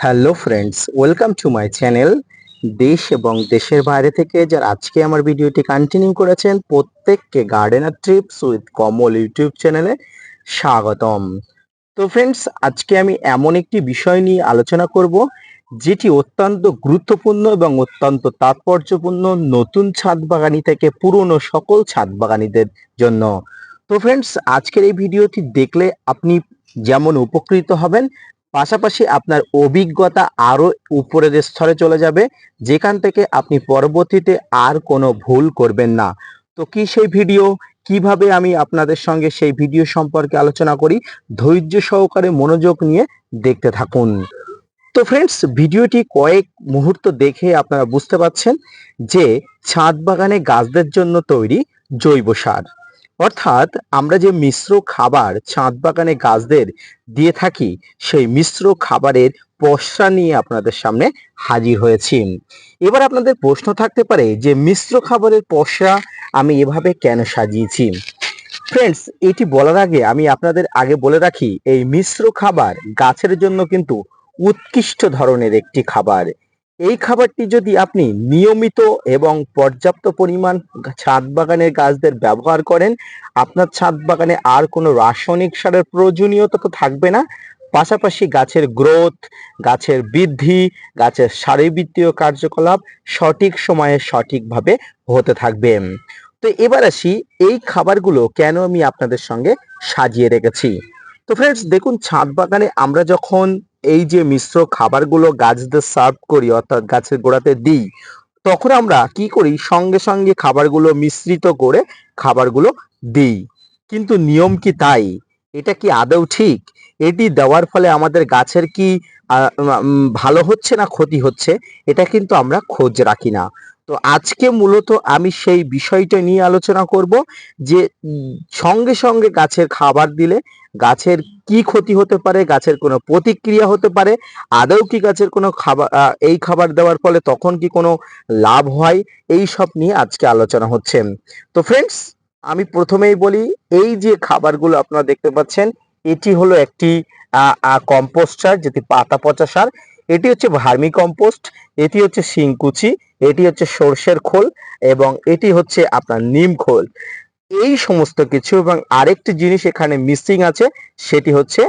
Hello friends, welcome to my channel. দেশ এবং দেশের বাইরে থেকে যারা আজকে আমার ভিডিওটি কন্টিনিউ করেছেন প্রত্যেককে gardener TRIPS with Kamal YouTube চ্যানেলে স্বাগতম। তো ফ্রেন্ডস, আজকে আমি এমন একটি বিষয় নিয়ে আলোচনা করব যেটি অত্যন্ত গুরুত্বপূর্ণ এবং অত্যন্ত তাৎপর্যপূর্ণ নতুন ছাদ বাগানি থেকে পুরনো সকল ছাদ বাগানীদের জন্য। তো ফ্রেন্ডস, আজকের এই ভিডিওটি দেখলে আপনি যেমন উপকৃত হবেন, পাশাপাশি আপনার অভিজ্ঞতা আরো উপরের স্তরে চলে যাবে, যেখান থেকে আপনি পরবর্তীতে আর কোনো ভুল করবেন না। তো কি সেই ভিডিও, কিভাবে আমি আপনাদের সঙ্গে সেই ভিডিও সম্পর্কে আলোচনা করি, ধৈর্য সহকারে মনোযোগ নিয়ে দেখতে থাকুন। তো ফ্রেন্ডস, ভিডিওটি কয়েক মুহূর্ত দেখে আপনারা বুঝতে পারছেন যে ছাদ বাগানে গাছদের জন্য তৈরি জৈব সার, অর্থাৎ আমরা যে মিশ্র খাবার ছাদ বাগানে গাছদের দিয়ে থাকি, সেই মিশ্র খাবারের পসরা নিয়ে আপনাদের সামনে হাজির হয়েছি। এবার আপনাদের প্রশ্ন থাকতে পারে যে মিশ্র খাবারের পসরা আমি এভাবে কেন সাজিয়েছি। ফ্রেন্ডস, এটি বলার আগে আমি আপনাদের আগে বলে রাখি, এই মিশ্র খাবার গাছের জন্য কিন্তু উৎকৃষ্ট ধরনের একটি খাবার। এই খাবারটি যদি আপনি নিয়মিত এবং পর্যাপ্ত পরিমাণ ছাদ বাগানের গাছদের ব্যবহার করেন, আপনার ছাদ বাগানে আর কোনো রাসায়নিক সারের প্রয়োজনীয়তা তো থাকবে না। পাশাপাশি গাছের গ্রোথ, গাছের বৃদ্ধি, গাছের শারীরবৃত্তীয় কার্যকলাপ সঠিক সময়ে সঠিকভাবে হতে থাকবে। তো এবার আসি, এই খাবারগুলো কেন আমি আপনাদের সঙ্গে সাজিয়ে রেখেছি। তো ফ্রেন্ডস দেখুন, ছাদ বাগানে আমরা যখন এই যে মিশ্র খাবারগুলো গাছদের সার্ভ করি, অর্থাৎ গাছের গোড়াতে দিই, তখন আমরা কি করি, সঙ্গে সঙ্গে খাবারগুলো মিশ্রিত করে খাবারগুলো দিই। কিন্তু নিয়ম কি তাই? এটা কি আদৌ ঠিক? এটি দেওয়ার ফলে আমাদের গাছের কি ভালো হচ্ছে না ক্ষতি হচ্ছে, এটা কিন্তু আমরা খোঁজ রাখি না। তো আজকে মূলত আমি সেই বিষয়টা নিয়ে আলোচনা করব যে সঙ্গে সঙ্গে গাছের খাবার দিলে গাছের কি ক্ষতি হতে পারে, গাছের কোনো প্রতিক্রিয়া হতে পারে, আদৌ কি গাছের কোনো খাবার এই খাবার দেওয়ার ফলে তখন কি কোনো লাভ হয়, এই সব নিয়ে আজকে আলোচনা হচ্ছে। তো ফ্রেন্ডস, আমি প্রথমেই বলি, এই যে খাবারগুলো আপনারা দেখতে পাচ্ছেন, এটি হলো একটি কম্পোস্ট সার, যেটি পাতা পচা সার। এটি হচ্ছে ভার্মি কম্পোস্ট, এটি হচ্ছে শিংকুচি, এটি হচ্ছে সর্ষের খোল, এবং এটি হচ্ছে আপনার নিম খোল। এই সমস্ত কিছু এবং আরেকটি জিনিস এখানে মিসিং আছে, সেটি হচ্ছে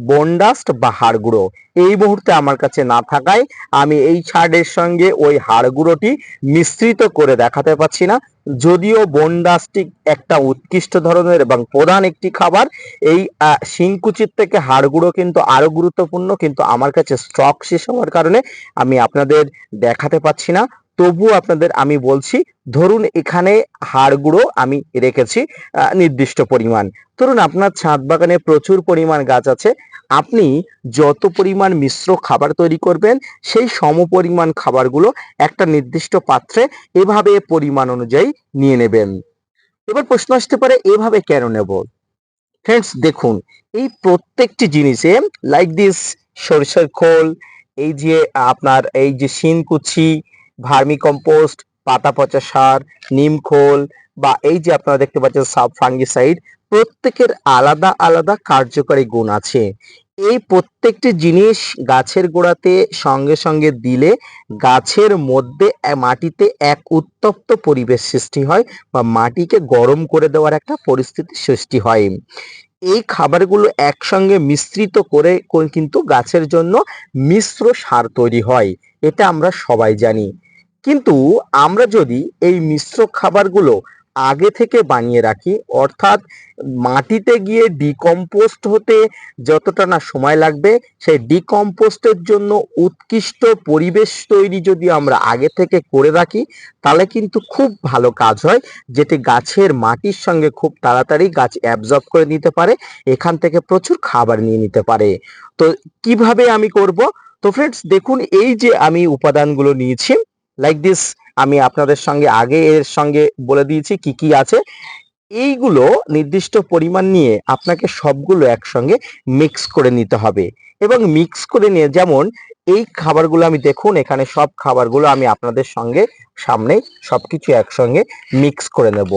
বনডাস্ট বা হাড় গুঁড়ো। এই মুহূর্তে আমার কাছে না থাকায় আমি এই ছাড়ের সঙ্গে ওই হাড় গুঁড়োটি মিশ্রিত করে দেখাতে পাচ্ছি না। যদিও বনডাস্টটি একটা উৎকৃষ্ট ধরনের এবং প্রধান একটি খাবার, এই শিংকুচির থেকে হাড় গুঁড়ো কিন্তু আরো গুরুত্বপূর্ণ, কিন্তু আমার কাছে স্টক শেষ হওয়ার কারণে আমি আপনাদের দেখাতে পাচ্ছি না। তবুও আপনাদের আমি বলছি, ধরুন এখানে হাড় গুঁড়ো আমি রেখেছি নির্দিষ্ট পরিমাণ। ধরুন আপনার ছাদ বাগানে প্রচুর পরিমাণ গাছ আছে, আপনি যত পরিমাণ মিশ্র খাবার তৈরি করবেন, সেই সম পরিমাণ খাবারগুলো একটা নির্দিষ্ট পাত্রে এভাবে পরিমাণ অনুযায়ী নিয়ে নেবেন। এবার প্রশ্ন আসতে পারে, এভাবে কেন নেব? ফ্রেন্ডস দেখুন, এই প্রত্যেকটি জিনিসে লাইক দিস, সরিষার খোল, এই যে আপনার এই যে শিনকুচি, ভার্মি কম্পোস্ট, পাতা পচা সার, নিম খোল, বা এই যে আপনারা দেখতে পাচ্ছেন সাব ফাঙ্গিসাইড, প্রত্যেকের আলাদা আলাদা কার্যকারী গুণ আছে। এই প্রত্যেকটি জিনিস গাছের গোড়াতে সঙ্গে সঙ্গে দিলে গাছের মধ্যে মাটিতে এক উত্তপ্ত পরিবেশ সৃষ্টি হয়, বা মাটিকে গরম করে দেওয়ার একটা পরিস্থিতি সৃষ্টি হয়। এই খাবারগুলো একসঙ্গে মিশ্রিত করে কিন্তু গাছের জন্য মিশ্র সার তৈরি হয়, এটা আমরা সবাই জানি। কিন্তু আমরা যদি এই মিশ্র খাবারগুলো আগে থেকে বানিয়ে রাখি, অর্থাৎ মাটিতে গিয়ে ডিকম্পোস্ট হতে যতটা না সময় লাগবে, সেই ডিকম্পোস্টের জন্য উৎকৃষ্ট পরিবেশ তৈরি যদি আমরা আগে থেকে করে রাখি, তাহলে কিন্তু খুব ভালো কাজ হয়, যেটি গাছের মাটির সঙ্গে খুব তাড়াতাড়ি গাছ অ্যাবজর্ব করে নিতে পারে, এখান থেকে প্রচুর খাবার নিয়ে নিতে পারে। তো কিভাবে আমি করব? তো ফ্রেন্ডস দেখুন, এই যে আমি উপাদানগুলো নিয়েছি লাইক দিস, আমি আপনাদের সঙ্গে আগে এর সঙ্গে বলে দিয়েছি কি কি আছে। এইগুলো নির্দিষ্ট পরিমাণ নিয়ে আপনাকে সবগুলো একসঙ্গে মিক্স করে নিতে হবে, এবং মিক্স করে নিয়ে, যেমন এই খাবারগুলো আমি দেখুন, এখানে সব খাবারগুলো আমি আপনাদের সঙ্গে সামনে সবকিছু একসঙ্গে মিক্স করে নেব।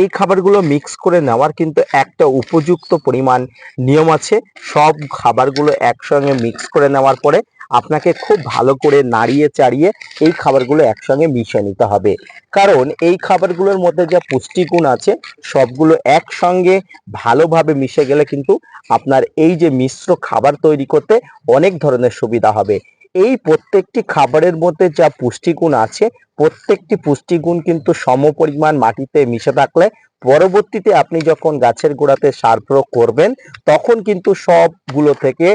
এই খাবারগুলো মিক্স করে নেওয়ার কিন্তু একটা উপযুক্ত পরিমাণ নিয়ম আছে। সব খাবারগুলো একসঙ্গে মিক্স করে নেওয়ার পরে আপনাকে খুব ভালো করে নাড়িয়ে চাড়িয়ে এই খাবারগুলো একসঙ্গে মিশিয়ে নিতে হবে। কারণ এই খাবারগুলোর মধ্যে যা পুষ্টিগুণ আছে সবগুলো একসঙ্গে ভালোভাবে মিশে গেলে কিন্তু আপনার এই যে মিশ্র খাবার তৈরি করতে অনেক ধরনের সুবিধা হবে। এই প্রত্যেকটি খাবারের মধ্যে যা পুষ্টিগুণ আছে প্রত্যেকটি পুষ্টিগুণ কিন্তু সমপরিমাণ মাটিতে মিশে থাকলে পরবর্তীতে আপনি যখন গাছের গোড়াতে সার প্রয়োগ করবেন তখন কিন্তু সবগুলো থেকে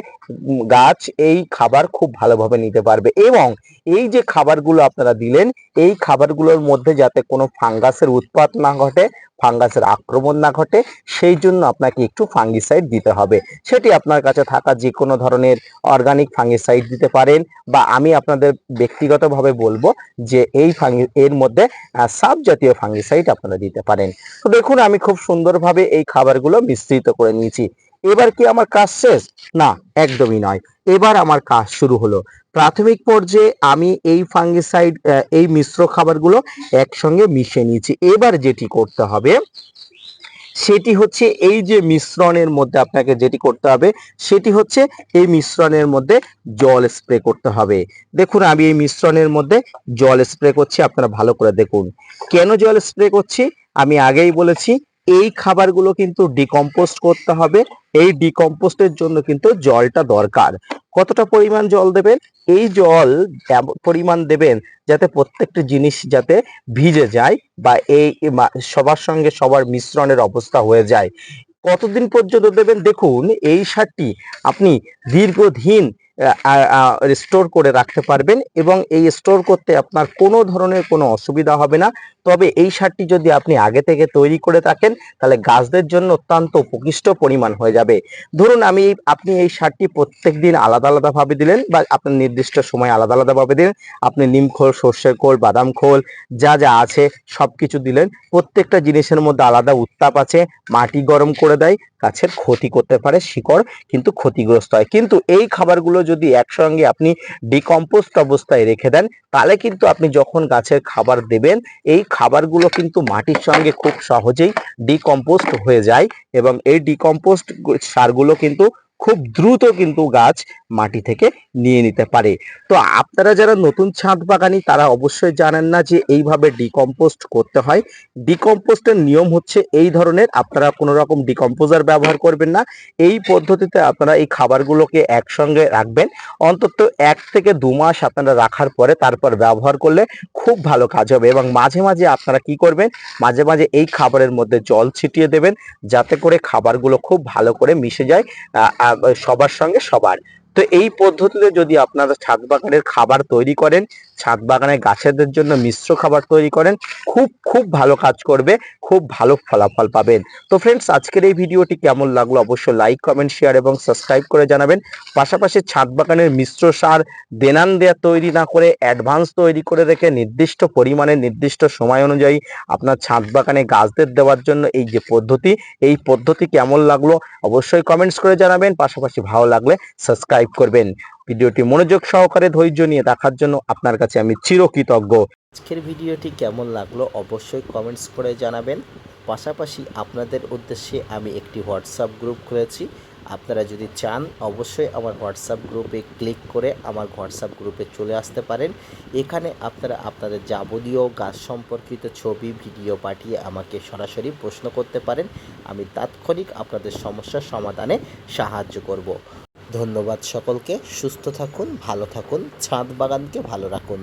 গাছ এই খাবার খুব ভালোভাবে নিতে পারবে। এবং এই যে খাবারগুলো আপনারা দিলেন এই খাবারগুলোর মধ্যে যাতে কোনো ফাঙ্গাসের উৎপাত না ঘটে, ফাঙ্গাসের আক্রমণ না ঘটে, সেই জন্য আপনাকে একটু ফাঙ্গিসাইড দিতে হবে। সেটি আপনার কাছে থাকা যে কোনো ধরনের অর্গানিক ফাঙ্গিসাইড দিতে পারেন, বা আমি আপনাদের ব্যক্তিগতভাবে বলবো যে এর মধ্যে সাব জাতীয় ফাঙ্গিসাইড আপনারা দিতে পারেন। তো দেখুন আমি খুব সুন্দরভাবে এই খাবারগুলো মিশ্রিত করে নিয়েছি। এবার কি আমার কাজ শেষ? না, একদমই নয়। এবার আমার কাজ শুরু হলো। প্রাথমিক পর্যায়ে আমি এই ফাঙ্গিসাইড এই মিশ্র খাবারগুলো একসঙ্গে মিশিয়ে নিয়েছি। এবার যেটি করতে হবে সেটি হচ্ছে এই যে মিশ্রণের মধ্যে আপনাকে যেটি করতে হবে সেটি হচ্ছে এই মিশ্রণের মধ্যে জল স্প্রে করতে হবে। দেখুন আমি এই মিশ্রণের মধ্যে জল স্প্রে করছি, আপনারা ভালো করে দেখুন। কেন জল স্প্রে করছি আমি আগেই বলেছি, এই খাবারগুলো কিন্তু ডিকম্পোস্ট করতে হবে। এই ডিকম্পোস্টের জন্য কিন্তু জলটা দরকার। কতটা পরিমাণ জল দেবেন? এই জল এমন পরিমাণ দেবেন যাতে প্রত্যেকটি জিনিস যাতে ভিজে যায়, বা এই সবার সঙ্গে সবার মিশ্রণের অবস্থা হয়ে যায়। কতদিন পর্যন্ত দেবেন? দেখুন এই সারটি আপনি দীর্ঘদিন স্টোর করে রাখতে পারবেন এবং এই স্টোর করতে আপনার কোনো ধরনের কোনো অসুবিধা হবে না। তবে এই সারটি যদি আপনি আগে থেকে তৈরি করে থাকেন তাহলে গাছদের জন্য অত্যন্ত উপকৃষ্ট পরিমাণ হয়ে যাবে। ধরুন আপনি এই সারটি প্রত্যেক দিন আলাদা আলাদা ভাবে দিলেন, বা আপনার নির্দিষ্ট সময় আলাদা আলাদা ভাবে দিলেন। আপনি নিম খোল, সর্ষের খোল, বাদাম খোল যা যা আছে সবকিছু দিলেন। প্রত্যেকটা জিনিসের মধ্যে আলাদা উত্তাপ আছে, মাটি গরম করে দেয়, গাছের ক্ষতি করতে পারে, শিকড় কিন্তু ক্ষতিগ্রস্ত হয়। কিন্তু এই খাবারগুলো যদি একসঙ্গে আপনি ডিকম্পোস্ট অবস্থায় রেখে দেন তাহলে কিন্তু আপনি যখন গাছের খাবার দেবেন এই খাবারগুলো কিন্তু মাটির সঙ্গে খুব সহজেই ডিকম্পোস্ট হয়ে যায়, এবং এই ডিকম্পোস্ট সারগুলো কিন্তু খুব দ্রুত কিন্তু গাছ মাটি থেকে নিয়ে নিতে পারে। তো আপনারা যারা নতুন ছাদ বাগানি তারা অবশ্যই জানেন না যে এইভাবে ডিকম্পোস্ট করতে হয়। ডিকম্পোস্টের নিয়ম হচ্ছে এই ধরনের, আপনারা কোনো রকম ডিকম্পোজার ব্যবহার করবেন না। এই পদ্ধতিতে আপনারা এই খাবারগুলোকে একসঙ্গে রাখবেন। অন্তত 1 থেকে 2 মাস আপনারা রাখার পরে তারপর ব্যবহার করলে খুব ভালো কাজ হবে। এবং মাঝে মাঝে আপনারা কি করবেন, মাঝে মাঝে এই খাবারের মধ্যে জল ছিটিয়ে দেবেন যাতে করে খাবারগুলো খুব ভালো করে মিশে যায় সবার সঙ্গে সবার। তো এই পদ্ধতিতে যদি আপনারা ছাদ বাগানের খাবার তৈরি করেন, ছাদ বাগানের গাছেদের জন্য মিশ্র খাবার তৈরি করেন, খুব খুব ভালো কাজ করবে, খুব ভালো ফলাফল পাবেন। তো ফ্রেন্ডস আজকের এই ভিডিওটি কেমন লাগলো অবশ্যই লাইক, কমেন্ট, শেয়ার এবং সাবস্ক্রাইব করে জানাবেন। পাশাপাশি ছাদ বাগানের মিশ্র সার দেনান দেয়া তৈরি না করে অ্যাডভান্স তৈরি করে রেখে নির্দিষ্ট পরিমাণে নির্দিষ্ট সময় অনুযায়ী আপনার ছাদ বাগানে গাছদের দেওয়ার জন্য এই যে পদ্ধতি, এই পদ্ধতি কেমন লাগলো অবশ্যই কমেন্টস করে জানাবেন। পাশাপাশি ভালো লাগলে সাবস্ক্রাইব করবেন। ভিডিওটি মনোযোগ সহকারে ধৈর্য নিয়ে দেখার জন্য আপনার কাছে আমি চিরকৃতজ্ঞ। আজকের ভিডিওটি কেমন লাগলো অবশ্যই কমেন্টস করে জানাবেন। পাশাপাশি আপনাদের উদ্দেশ্যে আমি একটি হোয়াটসঅ্যাপ গ্রুপ খুলেছি। আপনারা যদি চান অবশ্যই আমার হোয়াটসঅ্যাপ গ্রুপে ক্লিক করে আমার হোয়াটসঅ্যাপ গ্রুপে চলে আসতে পারেন। এখানে আপনারা আপনাদের যাবতীয় গাছ সম্পর্কিত ছবি, ভিডিও পাঠিয়ে আমাকে সরাসরি প্রশ্ন করতে পারেন। আমি তাৎক্ষণিক আপনাদের সমস্যার সমাধানে সাহায্য করব। ধন্যবাদ সকলকে। সুস্থ থাকুন, ভালো থাকুন, ছাদ বাগানকে ভালো রাখুন।